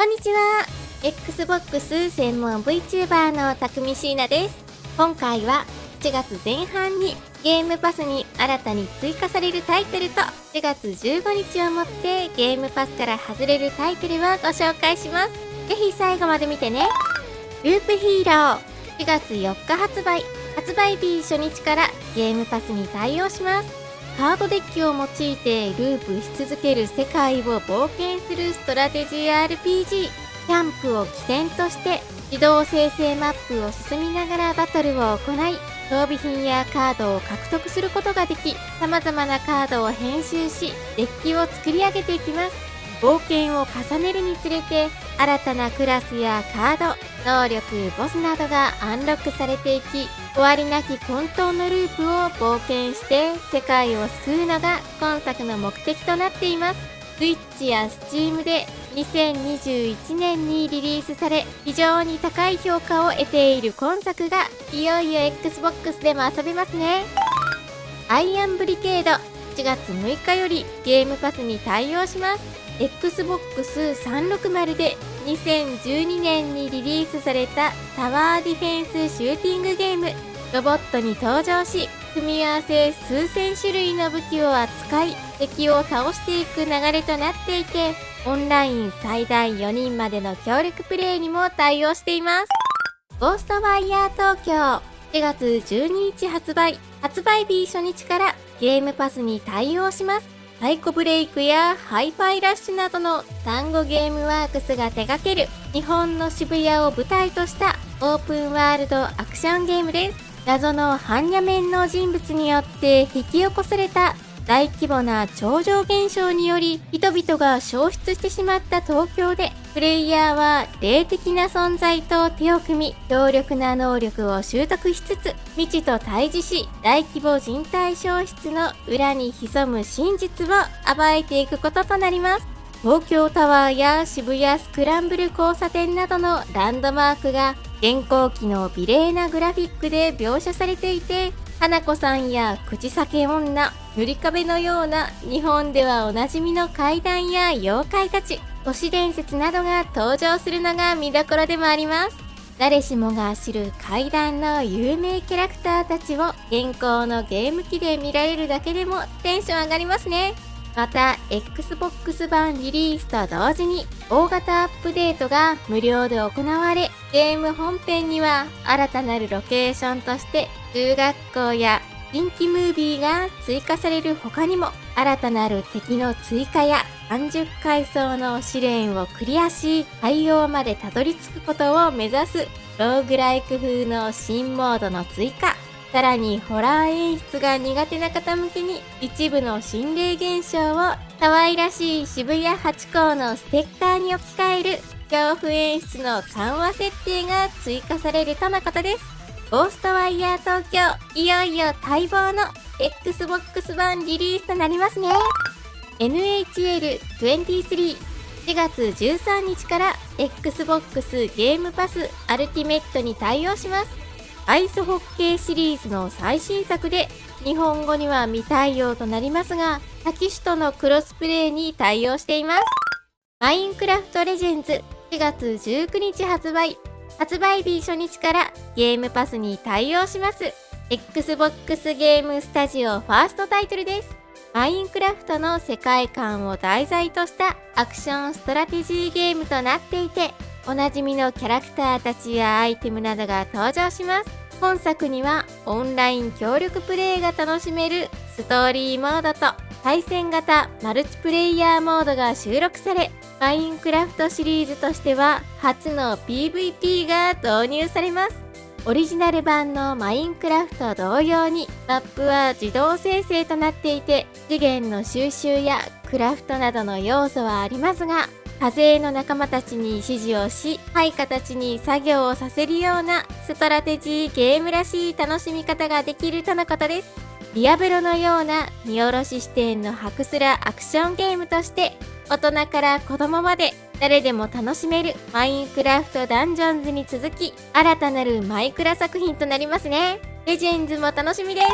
こんにちは。Xbox 専門 VTuber のたくみしーなです。今回は7月前半にゲームパスに新たに追加されるタイトルと4月15日をもってゲームパスから外れるタイトルをご紹介します。ぜひ最後まで見てね。ループヒーロー4月4日発売日初日からゲームパスに対応します。カードデッキを用いてループし続ける世界を冒険するストラテジー RPG。 キャンプを起点として自動生成マップを進みながらバトルを行い、装備品やカードを獲得することができ、様々なカードを編集しデッキを作り上げていきます。冒険を重ねるにつれて新たなクラスやカード、能力、ボスなどがアンロックされていき、終わりなき混沌のループを冒険して世界を救うのが今作の目的となっています。Switch や Steam で2021年にリリースされ、非常に高い評価を得ている今作がいよいよ Xbox でも遊べますね。アイアンブリケード7月6日よりゲームパスに対応します。Xbox 360で2012年にリリースされたタワーディフェンスシューティングゲーム。ロボットに登場し、組み合わせ数千種類の武器を扱い、敵を倒していく流れとなっていて、オンライン最大4人までの協力プレイにも対応しています。ゴーストワイヤー東京4月12日発売日初日からゲームパスに対応します。サイコブレイクやハイファイラッシュなどの単語ゲームワークスが手掛ける日本の渋谷を舞台としたオープンワールドアクションゲームです。謎の般若面の人物によって引き起こされた大規模な超常現象により人々が消失してしまった東京で、プレイヤーは霊的な存在と手を組み、強力な能力を習得しつつ未知と対峙し、大規模人体消失の裏に潜む真実を暴いていくこととなります。東京タワーや渋谷スクランブル交差点などのランドマークが現行機の美麗なグラフィックで描写されていて、花子さんや口裂け女、塗り壁のような日本ではおなじみの怪談や妖怪たち、都市伝説などが登場するのが見どころでもあります。誰しもが知る怪談の有名キャラクターたちを現行のゲーム機で見られるだけでもテンション上がりますね。また Xbox 版リリースと同時に大型アップデートが無料で行われ、ゲーム本編には新たなるロケーションとして中学校や人気ムービーが追加される他にも、新たなる敵の追加や30階層の試練をクリアし対応までたどり着くことを目指すローグライク風の新モードの追加、さらにホラー演出が苦手な方向けに一部の心霊現象を可愛らしい渋谷ハチ公のステッカーに置き換える恐怖演出の緩和設定が追加されるとのことです。ゴーストワイヤー東京、いよいよ待望の Xbox 版リリースとなりますね。NHL23 4月13日から Xbox ゲームパスアルティメットに対応します。アイスホッケーシリーズの最新作で日本語には未対応となりますが、他機種とのクロスプレイに対応しています。マインクラフトレジェンズ4月19日発売日初日からゲームパスに対応します。 Xbox ゲームスタジオファーストタイトルです。マインクラフトの世界観を題材としたアクションストラテジーゲームとなっていて、おなじみのキャラクターたちやアイテムなどが登場します。本作にはオンライン協力プレイが楽しめるストーリーモードと対戦型マルチプレイヤーモードが収録され、マインクラフトシリーズとしては初の PVP が導入されます。オリジナル版のマインクラフト同様にマップは自動生成となっていて、資源の収集やクラフトなどの要素はありますが、多勢の仲間たちに指示をし、配下たちに作業をさせるようなストラテジーゲームらしい楽しみ方ができるとのことです。ディアブロのような見下ろし視点のハクスラアクションゲームとして、大人から子供まで誰でも楽しめるマインクラフトダンジョンズに続き、新たなるマイクラ作品となりますね。レジェンズも楽しみです。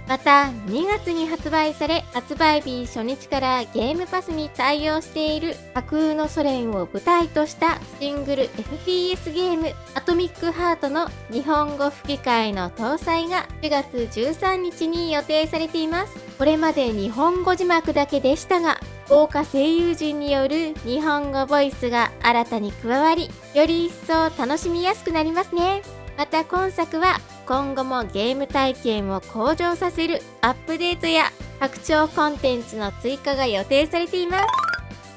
また2月に発売され、発売日初日からゲームパスに対応している架空のソ連を舞台としたシングル FPS ゲームアトミックハートの日本語吹き替えの搭載が4月13日に予定されています。これまで日本語字幕だけでしたが、豪華声優陣による日本語ボイスが新たに加わり、より一層楽しみやすくなりますね。また今作は今後もゲーム体験を向上させるアップデートや拡張コンテンツの追加が予定されています。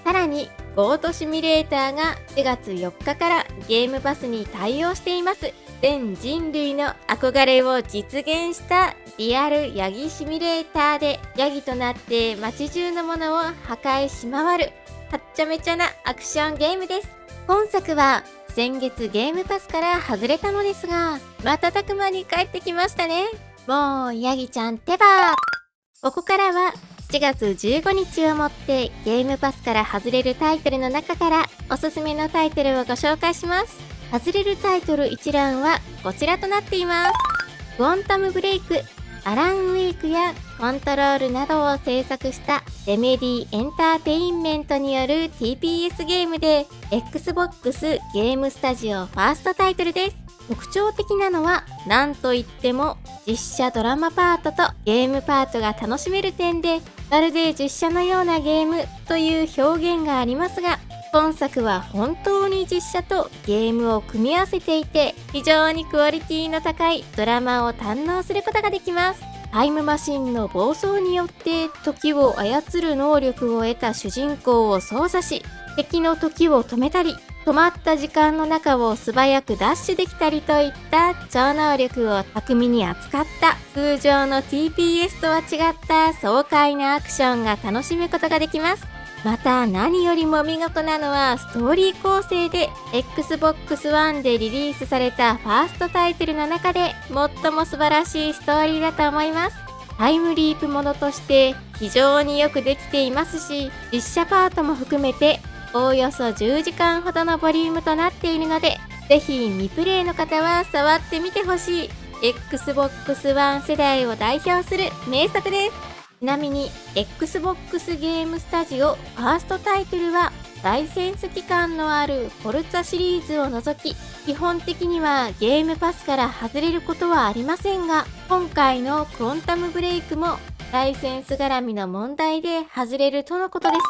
さらにボートシミュレーターが4月4日からゲームパスに対応しています。全人類の憧れを実現したリアルヤギシミュレーターでヤギとなって街中のものを破壊し回るはっちゃめちゃなアクションゲームです。今作は先月ゲームパスから外れたのですが、瞬く間に帰ってきましたね。もうヤギちゃんってば。ここからは7月15日をもってゲームパスから外れるタイトルの中からおすすめのタイトルをご紹介します。外れるタイトル一覧はこちらとなっています。クォンタムブレイク、アランウェイクやコントロールなどを制作したレメディエンターテインメントによる TPS ゲームで Xbox ゲームスタジオファーストタイトルです。特徴的なのは何といっても実写ドラマパートとゲームパートが楽しめる点で、まるで実写のようなゲームという表現がありますが、本作は本当に実写とゲームを組み合わせていて、非常にクオリティの高いドラマを堪能することができます。タイムマシンの暴走によって時を操る能力を得た主人公を操作し、敵の時を止めたり、止まった時間の中を素早くダッシュできたりといった超能力を巧みに扱った通常の TPS とは違った爽快なアクションが楽しむことができます。また何よりも見事なのはストーリー構成で Xbox One でリリースされたファーストタイトルの中で最も素晴らしいストーリーだと思います。タイムリープものとして非常によくできていますし、実写パートも含めておおよそ10時間ほどのボリュームとなっているので、ぜひ未プレイの方は触ってみてほしい Xbox One 世代を代表する名作です。ちなみに Xbox ゲームスタジオファーストタイトルはライセンス期間のあるフォルツァシリーズを除き、基本的にはゲームパスから外れることはありませんが、今回のクォンタムブレイクもライセンス絡みの問題で外れるとのことです。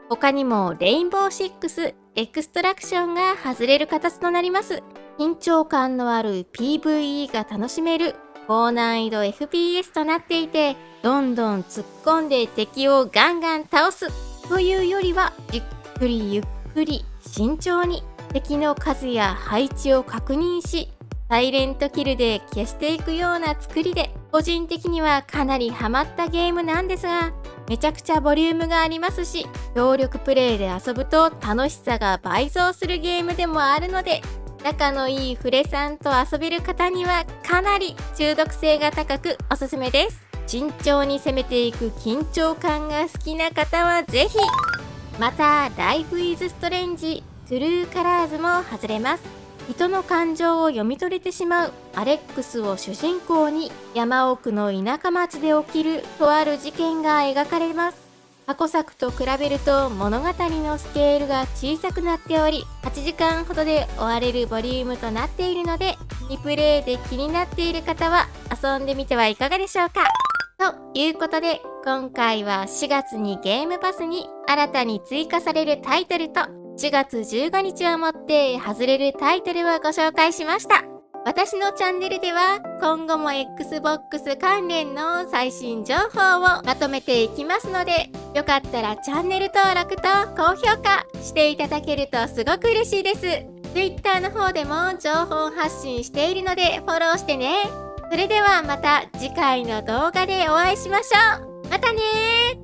他にもレインボー6エクストラクションが外れる形となります。緊張感のある PVE が楽しめる高難易度 FPS となっていて、どんどん突っ込んで敵をガンガン倒すというよりは、じっくりゆっくり慎重に敵の数や配置を確認し、サイレントキルで消していくような作りで、個人的にはかなりハマったゲームなんですが、めちゃくちゃボリュームがありますし、協力プレイで遊ぶと楽しさが倍増するゲームでもあるので、仲のいいフレさんと遊べる方にはかなり中毒性が高くおすすめです。慎重に攻めていく緊張感が好きな方はぜひ。また、Life is Strange True Colors も外れます。人の感情を読み取れてしまうアレックスを主人公に、山奥の田舎町で起きるとある事件が描かれます。過去作と比べると物語のスケールが小さくなっており、8時間ほどで終われるボリュームとなっているので、リプレイで気になっている方は遊んでみてはいかがでしょうか。ということで、今回は4月にゲームパスに新たに追加されるタイトルと4月15日をもって外れるタイトルをご紹介しました。私のチャンネルでは今後も Xbox 関連の最新情報をまとめていきますので、よかったらチャンネル登録と高評価していただけるとすごく嬉しいです。Twitter の方でも情報発信しているのでフォローしてね。それではまた次回の動画でお会いしましょう。またねー。